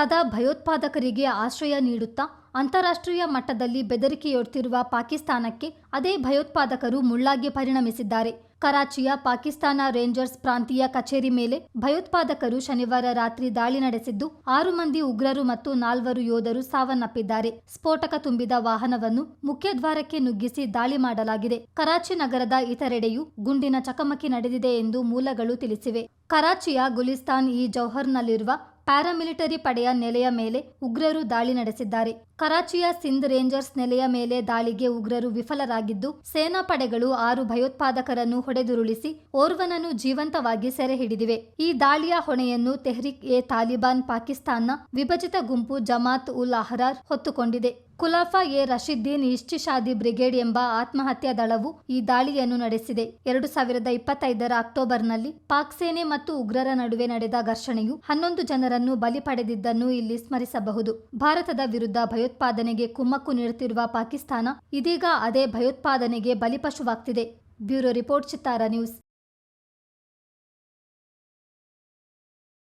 ಸದಾ ಭಯೋತ್ಪಾದಕರಿಗೆ ಆಶ್ರಯ ನೀಡುತ್ತಾ ಅಂತಾರಾಷ್ಟ್ರೀಯ ಮಟ್ಟದಲ್ಲಿ ಬೆದರಿಕೆಯೊಡ್ತಿರುವ ಪಾಕಿಸ್ತಾನಕ್ಕೆ ಅದೇ ಭಯೋತ್ಪಾದಕರು ಮುಳ್ಳಾಗಿ ಪರಿಣಮಿಸಿದ್ದಾರೆ. ಕರಾಚಿಯ ಪಾಕಿಸ್ತಾನ ರೇಂಜರ್ಸ್ ಪ್ರಾಂತೀಯ ಕಚೇರಿ ಮೇಲೆ ಭಯೋತ್ಪಾದಕರು ಶನಿವಾರ ರಾತ್ರಿ ದಾಳಿ ನಡೆಸಿದ್ದು 6 ಮಂದಿ ಉಗ್ರರು ಮತ್ತು 4 ಯೋಧರು ಸಾವನ್ನಪ್ಪಿದ್ದಾರೆ. ಸ್ಫೋಟಕ ತುಂಬಿದ ವಾಹನವನ್ನು ಮುಖ್ಯದ್ವಾರಕ್ಕೆ ನುಗ್ಗಿಸಿ ದಾಳಿ ಮಾಡಲಾಗಿದೆ. ಕರಾಚಿ ನಗರದ ಇತರೆಡೆಯೂ ಗುಂಡಿನ ಚಕಮಕಿ ನಡೆದಿದೆ ಎಂದು ಮೂಲಗಳು ತಿಳಿಸಿವೆ. ಕರಾಚಿಯ ಗುಲಿಸ್ತಾನ್-ಇ-ಜೌಹರ್ನಲ್ಲಿರುವ ಪ್ಯಾರಾಮಿಲಿಟರಿ ಪಡೆಯ ನೆಲೆಯ ಮೇಲೆ ಉಗ್ರರು ದಾಳಿ ನಡೆಸಿದ್ದಾರೆ. ಕರಾಚಿಯ ಸಿಂಧ್ ರೇಂಜರ್ಸ್ ನೆಲೆಯ ಮೇಲೆ ದಾಳಿಗೆ ಉಗ್ರರು ವಿಫಲರಾಗಿದ್ದು, ಸೇನಾ ಪಡೆಗಳು 6 ಭಯೋತ್ಪಾದಕರನ್ನು ಹೊಡೆದುರುಳಿಸಿ ಓರ್ವನನ್ನು ಜೀವಂತವಾಗಿ ಸೆರೆ ಹಿಡಿದಿವೆ. ಈ ದಾಳಿಯ ಹೊಣೆಯನ್ನು ತೆಹ್ರಿಕ್-ಎ-ತಾಲಿಬಾನ್ ಪಾಕಿಸ್ತಾನ್ನ ವಿಭಜಿತ ಗುಂಪು ಜಮಾತ್ ಉಲ್ ಅಹ್ರಾರ್ ಹೊತ್ತುಕೊಂಡಿದೆ. ಖುಲಾಫಾ-ಎ-ರಶೀದ್ದೀನ್ ಇಶ್ತಿಶಾದಿ ಬ್ರಿಗೇಡ್ ಎಂಬ ಆತ್ಮಹತ್ಯಾ ದಳವು ಈ ದಾಳಿಯನ್ನು ನಡೆಸಿದೆ. 2025ರ ಅಕ್ಟೋಬರ್ನಲ್ಲಿ ಪಾಕ್ ಸೇನೆ ಮತ್ತು ಉಗ್ರರ ನಡುವೆ ನಡೆದ ಘರ್ಷಣೆಯು 11 ಜನರನ್ನು ಬಲಿ ಪಡೆದಿದ್ದನ್ನು ಇಲ್ಲಿ ಸ್ಮರಿಸಬಹುದು. ಭಾರತದ ವಿರುದ್ಧ ಭಯೋತ್ಪಾದನೆಗೆ ಕುಮ್ಮಕ್ಕು ನೀಡುತ್ತಿರುವ ಪಾಕಿಸ್ತಾನ ಇದೀಗ ಅದೇ ಭಯೋತ್ಪಾದನೆಗೆ ಬಲಿಪಶುವಾಗ್ತಿದೆ. ಬ್ಯೂರೋ ರಿಪೋರ್ಟ್, ಚಿತ್ತಾರ ನ್ಯೂಸ್.